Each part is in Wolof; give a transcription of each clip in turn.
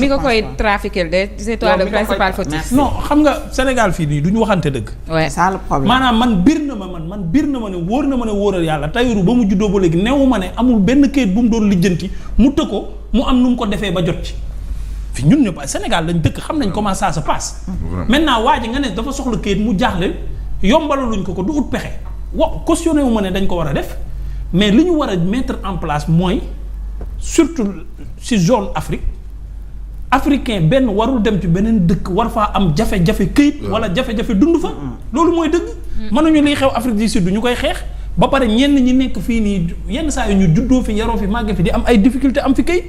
mi nga koy trafiquer de c'est toi le principal fautif. non xam nga Sénégal fii nii du ñu waxante dëgg. ouais c'est ça le problème. maanaam man biir na ma ne wóor na ma ne wóoral yàlla Tahirou ba mu juddoo ba léegi neewu ma ne amul benn kayit bu mu doon lijjanti mu të ko mu am nu mu ko defee ba jot ci. fi ñun ñëpp Sénégal lañ dëkk xam nañ comment ça se passe. maintenant waa ji nga ne dafa soxla kayit mu jaaxle yombalaluñ ko du ut pexe cautionné wu ma ne dañ ko war a def mais li ñu war a mettre en place mooy surtout ci zone Afrique. africain benn warul dem ci beneen dëkk war faa am jafe-jafe këyit wala jafe-jafe dund fa loolu mooy dëgg mënuñu liy xew Afrique du Sud ñu koy xeex ba pare ñenn ñi nekk fii nii yenn saa yi ñu juddoo fi yaroo fi màgge fi di am ay difficulté am fi këyit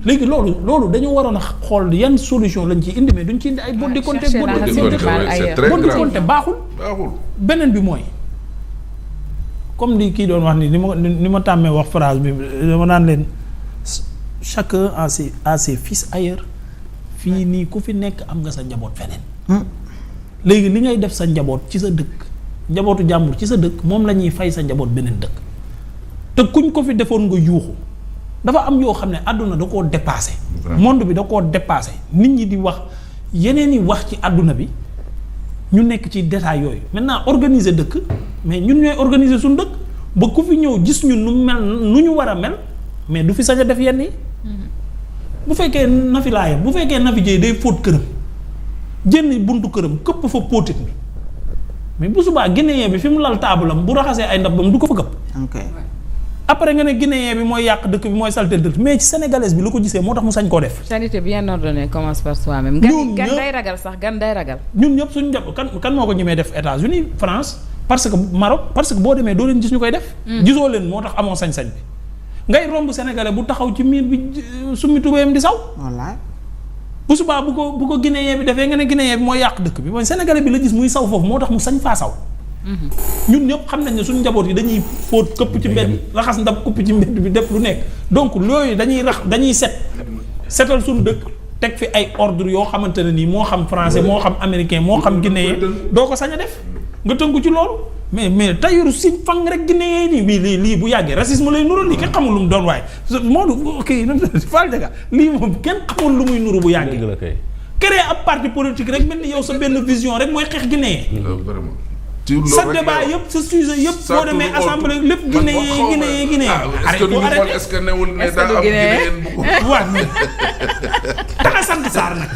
léegi loolu dañoo waroon a xool yan solution lañ ciy indi mais duñ ci indi ay boddi compté boddi compté baaxul beneen bi mooy comme li kii doon wax ni ma tàmmee wax phrase bi dama naan leen chacun a ses fils ailleurs fii nii ku fi nekk am nga sa njaboot feneen léegi li ngay def sa njaboot ci sa dëkk njabootu jàmbur ci sa dëkk moom la ñuy fay sa njaboot beneen dëkk te kuñ ko fi defoon nga yuuxu dafa am yoo xam ne àdduna da koo dépassé monde bi da koo dépassé nit ñi di wax yeneen i wax ci àdduna bi ñu nekk ci détail yooyu maintenant organiser dëkk mais ñun ñooy organiser suñu dëkk ba ku fi ñëw gis ñun nu ñu war a mel mais du fi sañ a def yenn yi bu fekkee Nafi laa yem bu fekkee Nafi Dieye day fóot këram jënd buntu këram këpp fa póotit mi mais bu subaa Guinéen bi fi mu lal taabalam bu raxasee ay ndabam du ko fa këpp après nga ne Guinéen bi mooy yàq dëkk bi mooy saltel dëkk mais ci sénégalaise bi lu ko gisee moo tax mu sañ koo def. charité bien ordonnée commence par soi-même. gan day ragal sax gan day ragal. ñun ñëpp suñu njaboot kan moo ko ñemee def États-Unis France parce que Maroc parce que boo demee doo leen gis ñu koy def. gisoo leen moo tax amoo sañ-sañ bi. ngay romb sénégalais bu taxaw ci miir bi summi tubéyam di saw. wallaay. bu subaa bu ko Guinéen bi defee nga ne Guinéen bi mooy yàq dëkk bi mooy sénégalais bi la gis muy saw foofu moo tax mu sañ faa saw. ñun ñëpp xam nañ ne suñu njaboot yi dañuy fóot këpp ci mbedd raxas ndab këpp ci mbedd bi def lu nekk donc loolu dañuy setal suñu dëkk teg fi ay ordre yoo xamante ne nii moo xam français moo xam américain moo xam guinéen doo ko sañ a def nga tënku ci loolu mais Tahirou si fang rek guinéen yi nii lii bu yàggee racisme lay nuru lii kenn xamul lu mu doon waaye Modou kii Fall Diaga lii moom kenn xamul lu muy nuru bu yàggee créer ab parti politique rek mel ni yow sa benn vision rek mooy xeex guinéen sa débat yëpp sa sujet yëpp boo demee assemblée lépp Guinée est-ce que newul ne daa am Guinéen bu ko waaw taxa sant Sarr nag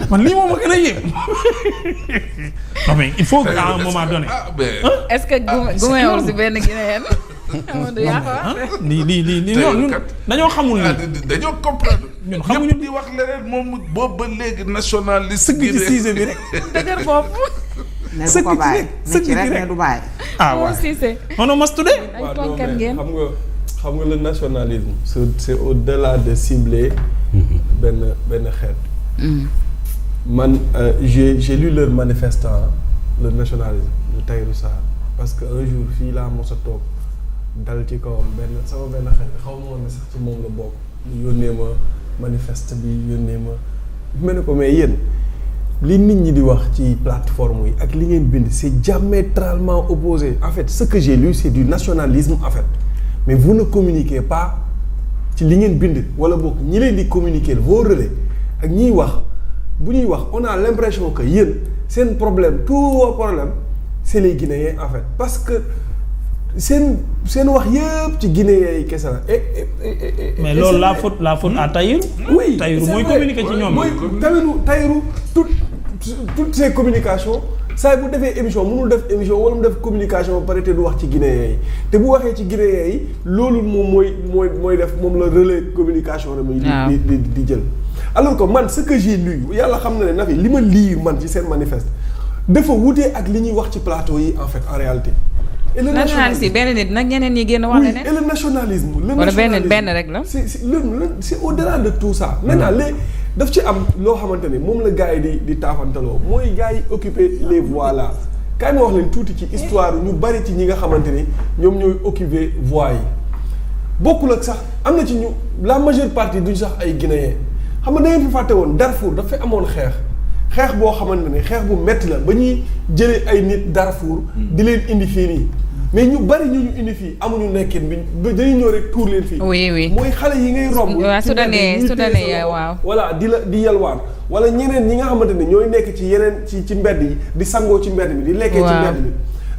man lii moom ma gën a yéem non mais il faut qu'à un moment donné est-ce que gumewul si benn Guinéen lii ñun dañoo xamul ni dañoo comprendre ñun xamuñu di wax leneen moom boobu ba léegi nationaliste sëgg ci sujet bi rek dëgër bopp ne du ko bàyyi ne ci rek ne du bàyyi. ah waaw on must tuddee. ay tonkat ngeen xam nga le nationalisme c'est au-delà de cibler benn xeet. man j'ai lu leur manifeste le nationalisme de Tahirou Sarr parce que un jour fii laa mos a toog dal ci kawam sama benn xeet xaw ma woon ne sax ci moom la bokk mu yónnee ma manifeste bi yónnee ma mel ne ko mais yéen. li nit ñi di wax ci plateforme yi ak li ngeen bind c'est diamétralement opposé en fait ce que j'ai lu c'est du nationalisme en fait mais vous ne communiquez pas ci li ngeen bind wala boog ñi leen di communiquer vos relais ak ñiy wax bu ñuy wax on a l'impression que yéen seen problème tous vos problèmes c'est les Guinéens en fait parce que seen wax yëpp ci Guinéens yi kese la mais loolu la faute à Tahirou. oui Tahirou mooy communiquer ci ñoom. mooy Tahirou toutes ces communications saa bu defee émission mënul def émission wala mu def communication ba pare te du wax ci Guinéens yi te bu waxee ci Guinéens yi loolu moom mooy def moom la relais communication la muy di jël alors que man ce que j'ai lu yàlla xam na ne Nafi li ma lire man ci seen manifeste dafa wutee ak li ñuy wax ci plateau yi en fait en réalité et le nationalisme benn nit nag ñeneen ñi génn wax leneen et le nationalisme wala benn rek la c'est au-delà de tout ça maintenant léegi daf ci am loo xamante ne moom la gars yi di taafantaloo mooy gars yi occuper les voies là kaay ma wax leen tuuti ci histoire ñu bari ci ñi nga xamante ni ñoom ñooy occuper voies yi bokkul ak sax am na ci ñu la majeure partie duñ sax ay Guinéens xam nga da ngeen fi fàtte woon Darfour dafay amoon xeex boo xamante ne xeex bu metti la ba ñuy jëlee ay nit Darfour di leen indi fii nii mais ñu bari ñu indi fii amuñu nekkin bi dañuy ñëw rek tuur leen fii. oui. mooy xale yi ngay romb. waaw Soudanais waaw. voilà di yalwaan wala ñeneen ñi nga xamante ne ñooy nekk ci yeneen ci mbedd yi di sangoo ci mbedd mi di lekkee ci mbedd mi.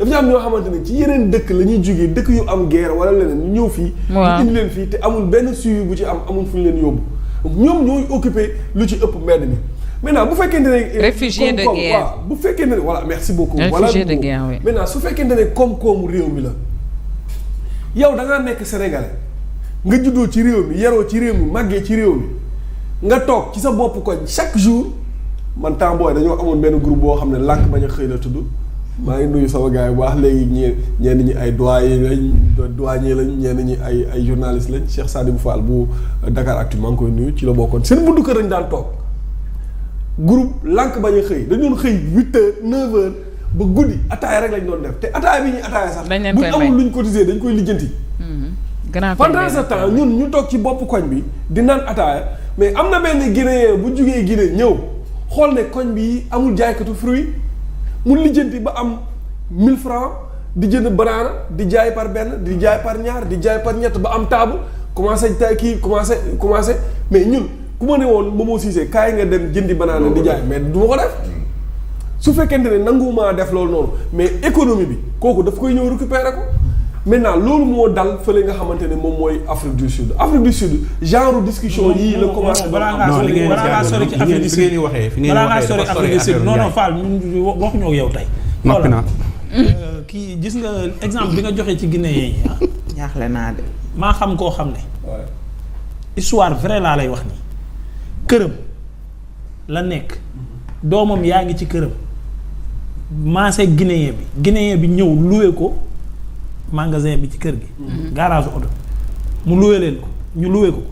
dafa am ñoo xamante ne ci yeneen dëkk la ñuy jógee dëkk yu am guerre wala leneen ñu ñëw fii. ñu indi leen fii te amul benn suivi bu ci amul fu ñu leen yóbbu ñoom ñooy occupé lu ci ëpp mbedd mi. maintenant bu fekkente ne. réfugié de guerre waaw bu fekkente ne voilà merci beaucoup. réfugié de guerre oui. maintenant su fekkente ne koom-koomu réew mi la yow da ngaa nekk sénégalais nga juddoo ci réew mi yaroo ci réew mi màggee ci réew mi nga toog ci sa bopp koñ chaque jour man temps booy dañoo amoon benn groupe boo xam ne lànk bañ a xëy la tudd maa ngi nuyu sama gars yi bu baax léegi ñenn ñi ay douanier lañ ñenn ñi ay journaliste lañ Cheikh Sadibou Fall bu Dakaractu maa ngi koy nuyu ci la bokkoon seen buntu kër lañ daan toog. groupe lànk bañ a xëy dañu doon xëy 8h 9h ba guddi ataaya rek lañ doon def te ataaya bi ñuy ataaya sax. dañ leen koy buñ amul luñ cotisé dañ koy lijjanti. pendant ce temps ñun ñu toog ci bopp koñ bi di naan ataaya mais am na benn Guinéen bu jugee Guinée ñëw xool ne koñ bi amul jaaykatu fruit mu lijjanti ba am 1000 francs di jënd banaana di jaay par benn di jaay par ñaar di jaay par ñett ba am table commencé tay kii commencé mais ñun. ku ma ne woon Momo Cissé kaay nga dem jëndi banaana di jaay mais du ma ko def su fekkente ne nangumaa def loolu noonu mais économie bi kooku daf koy ñëw récupérer ko maintenant loolu moo dal fële nga xamante ne moom mooy Afrique du Sud genre discussion yii la commencé. balaa ngaa sori ci Afrique du Sud balaa ngaa sori Afrique du Sud non Fall waxuñoo ak yow tey. noppi naa kii gis nga exemple bi nga joxee ci Guinée yi jaaxle naa de. maa xam koo xam ne. histoire vraie laa lay wax nii. këram la nekk doomam yaa ngi ci këram maase guinéen bi ñëw loué ko magasin bi ci kër gi. garage oto mu loué leen ko ñu loué ko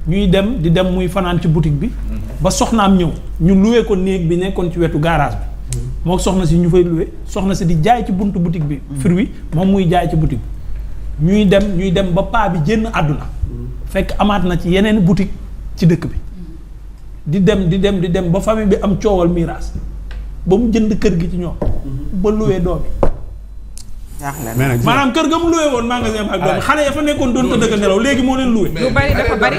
ñuy dem di dem muy fanaan ci boutique bi ba soxnaam ñëw ñu loué ko néeg bi nekkoon ci wetu garage bi moo soxna si ñu fay loué soxna si di jaay ci buntu boutique bi fruit moom muy jaay ci boutique bi ñuy dem ba paa bi génn àdduna fekk amaat na ci yeneen boutique ci dëkk bi di dem ba famille bi am coowal miraas ba mu jënd kër gi ci ñoom ba loué doom yi maanaam kër ga mu loué woon magasin ak doom xale ya fa nekkoon doon ko dëkk nelaw léegi moo leen loué. lu bari dafa bari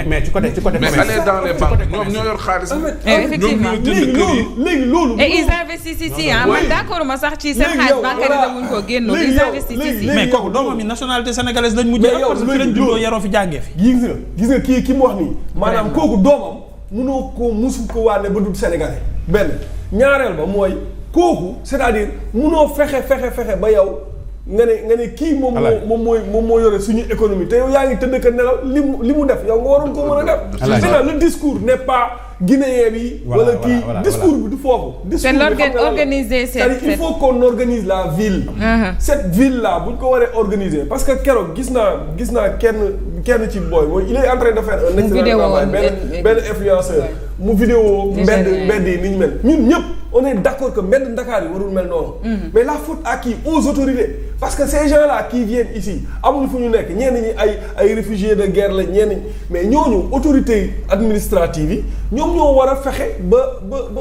mais ci côté mais aller dans les banques ñoom ñoo yor xaalis. effectivement léegi loolu et ils investissent ici man d'accord ma sax ci seen xaalis bancaire yi wuñ ko génnoon ils investissent ici mais kooku doomam yi nationalité sénégalaise lañ mujjee am parce que fi lañ juddoo yaroo fi jàngee fi. gis nga ki mu wax nii maanaam kooku doomam mënoo ko musu ko waane ba dul sénégalais benn ñaareel ba mooy kooku c'est-à-dire munoo fexe ba yow nga ne kii moom moo yore suñu économie te yow yaa ngi tëdd ka nelaw li mu def yow nga waroon ko mën a def. maintenant le discours n'est pas guinéen bi. wala kii discours bi du foofu. c'est l'organiser c'est-à-dire il faut qu'on organise la ville. Cette ville là bu ñu ko waree organiser parce que keroog gis naa kenn ci booy mooy il est en train de faire un excellent travail benn influenceur mu vidéo mbedd yi ni ñu mel ñun ñëpp. On est d'accord que mbedd Dakar yi warul mel noonu. Mais la faute à qui? Aux autorités. Parce que ces gens-là qui viennent ici amuñu fu ñu nekk ñenn ñi ay réfugiés de guerre la ñenn ñi mais ñooñu autorités administratives yi ñoom ñoo war a fexe ba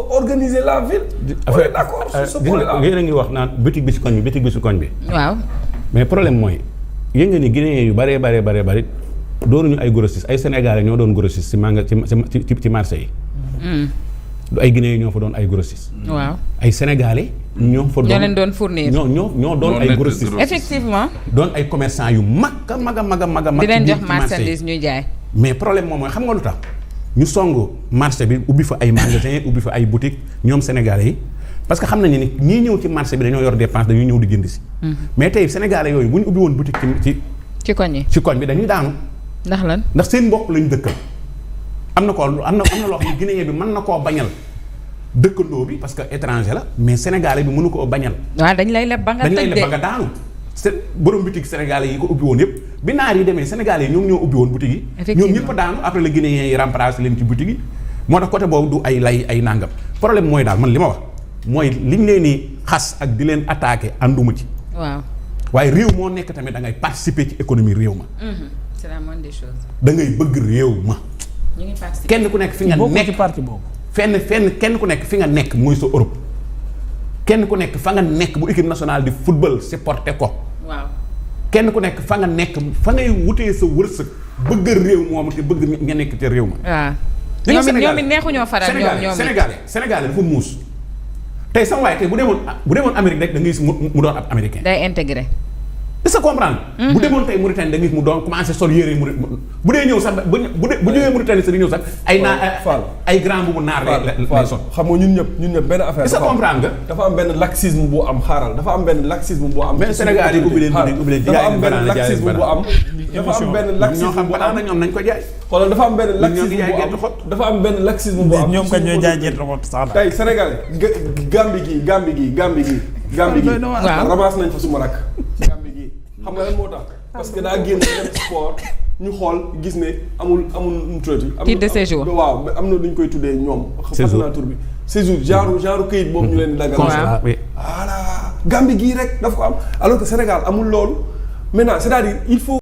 organiser la ville. On est d'accord sur ce point-là. yéen a ngi wax naan boutique bi si koñ bi. waaw. mais problème mooy yéen nga ni Guinéens yu bari doonuñu ay grossistes ay Sénégalais ñoo doon grossistes ci marché yi. du ay Guinéens ñoo fa doon ay grossistes. waaw ay Sénégalais. ñoo leen doon fournir. ñoo doon ay grossistes. effectivement. doon ay commerçants yu mag a. di leen jox marchandise ñuy jaay. mais problème moom mooy xam nga lu tax ñu song marché bi ubbi fa ay magasin ubbi fa ay boutique ñoom Sénégalais yi parce que xam nañu ni ñii ñëw ci marché bi dañoo yor dépense dañuy ñëw di jënd si. mais tey Sénégalais yooyu bu ñu ubbi woon boutique ci koñ bi dañuy daanu. ndax lan ndax seen mbokk lañu dëkkal. am na loo xam ne Guinéen bi mën na koo bañal dëkkandoo bi parce que étranger la mais sénégalais bi mënu koo bañal. waaw dañ lay leb ba nga daanu. borom boutique sénégalais yi ko ubbi woon yëpp bi naar yi demee sénégalais yi ñoom ñoo ubbi woon boutique yi. ñoom ñëpp daanu après le Guinéen yi remplacé leen ci boutique yi. moo tax côté boobu du ay nàngam problème mooy daal man li ma wax mooy liñ leen di xas ak di leen attaqué ànduma ci. waaw waaye réew moo nekk tamit da ngay participer ci économie réew ma. c'est la moindre des choses. da ngay bëgg réew ma. ñu ngi participer kenn ku nekk fi nga nekk ci parti boobu. kenn ku nekk fi nga nekk mooy sa Europe kenn ku nekk fa nga nekk bu équipe nationale di football supporté ko. waaw kenn ku nekk fa nga nekk fa ngay wutee sa wërsëg bëgg réew moomu te bëgg nga nekk ca réew ma. waaw ñoom it neexuñoo faral ñoom Sénégal dafa muus. tey sama waaye tey bu demoon Amérique rek da ngay gis mu doon ab américain. day intégré. est-ce que comprendre. bu demoon tey Mauritanie da ngay gis mu doon commencé sol yére bu dee ñëw sax bu ñëwee Mauritanie sax di ñëw sax ay grand bu naar lay sol. xam nga ñun ñëpp benn affaire. est-ce que comprendre nga. dafa am benn laxisme bu am xaaral dafa am benn laxisme bu am. mais Sénégal yi ubbi leen dafa am benn laxisme bu am. dafa am benn laxisme bu am ñoom nañ ko jaay. xoolal dafa am benn laxisme bu am dafa am benn laxisme bu am. ñoom kat ñooy jaay gerte xott sax tey Sénégal Gambie gi ramasse nañ fa suma rakk Gambie gi xam nga lan moo tax parce que daa génn dem sport ñu xool gis ne amul nu tuddati. titre de séjour waaw am na lu ñu koy tuddee ñoom. séjour tur bi séjour genre këyit boobu ñu leen di daggal. voilà Gambie gii rek daf ko am alors que Sénégal amul loolu maintenant c'est-à-dire il faut.